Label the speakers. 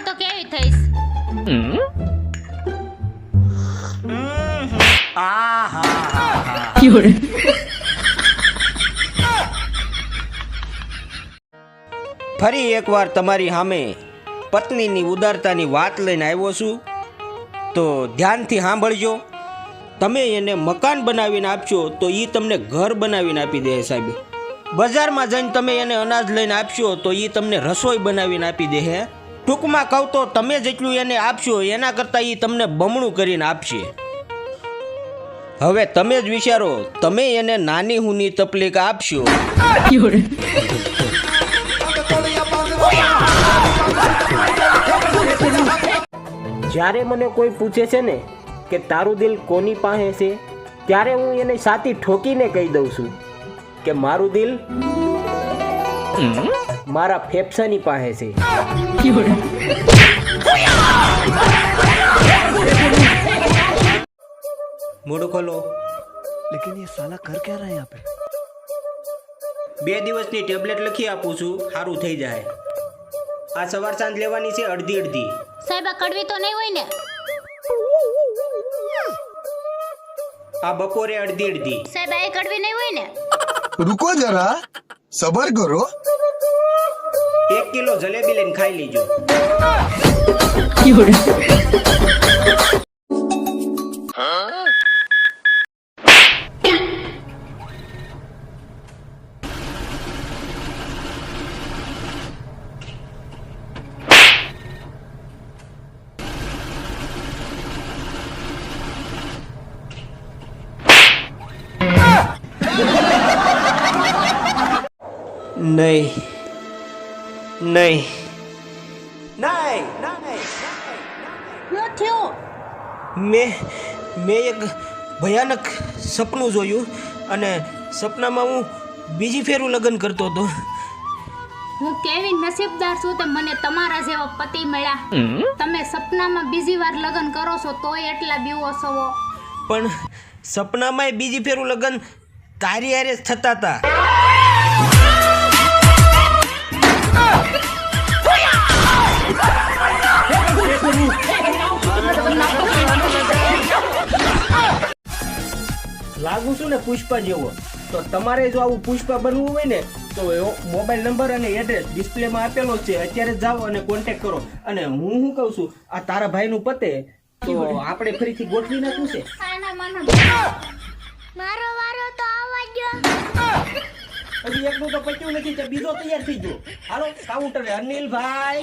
Speaker 1: તો કેવી થઈશ?
Speaker 2: ફરી એકવાર તમારી સામે પત્નીની ઉદારતાની વાત લઈને આવ્યો છું, તો ધ્યાનથી સાંભળજો. તમે એને મકાન બનાવીને આપશો તો એ તમને ઘર બનાવીને આપી દે સાહેબ. બજારમાં જઈને તમે એને અનાજ લઈને આપશો તો એ તમને રસોઈ બનાવીને આપી દે. ટૂંકમાં કહું તો તમે જેટલું એને આપશો એના કરતાં એ તમને બમણું કરીને આપશે. હવે તમે જ વિચારો, તમે એને નાની હુની તકલીફ આપશો. જ્યારે મને કોઈ પૂછે છે ને કે તારું દિલ કોની પાસે છે, ત્યારે હું એને સાથી ઠોકીને કહી દઉં છું કે મારું દિલ મારા ફેફસાની પાસે છે. મોઢું ખોલો.
Speaker 3: लेकिन ये साला कर क्या रहा है यहाँ पे?
Speaker 2: 2 દિવસની ટેબ્લેટ લખી આપું છું, સારું થઈ જાય. આ સવાર સાંજ લેવાની છે, અડધી અડધી.
Speaker 1: સાહેબ આ કડવી તો નહીં હોય ને?
Speaker 2: આ બપોરે અડધી અડધી.
Speaker 1: સાહેબ આ કડવી નહીં હોય ને?
Speaker 4: रुको जरा सबर करो.
Speaker 2: 1 કિલો જલેબી લઈને ખાઈ લીજો. નહીં નહીં નહીં નહીં.
Speaker 1: શું થયું?
Speaker 2: મેં એક ભયાનક સપનું જોયું અને સપનામાં હું બીજી ફેરું લગ્ન કરતો હતો.
Speaker 1: હું કેવી નસીબદાર છું તે મને તમારા જેવા પતિ મળ્યા. તમે સપનામાં બીજી વાર લગ્ન કરો છો તોય એટલા બીવો છો.
Speaker 2: પણ સપનામાં બીજી ફેરું લગ્ન તારી હારે જ થતા હતા. લાગુ છું ને પુષ્પા જેવો, તો તમારે જો આવું પુષ્પા બનવું હોય ને તો મોબાઈલ નંબર અને એડ્રેસ ડિસ્પ્લેમાં આપેલો છે, અત્યારે જાઓ અને કોન્ટેક્ટ કરો. અને હું શું કહું છું, આ તારા ભાઈનું પતે તો આપણે ફરીથી ગોઠવી નાખવું છે.
Speaker 1: મારો વારો તો આવવા ગયો.
Speaker 2: હજી એકનું તો પત્યું નથી, તો બીજો તૈયાર થઈ ગયો. હાલો કાઉન્ટરે અનિલભાઈ.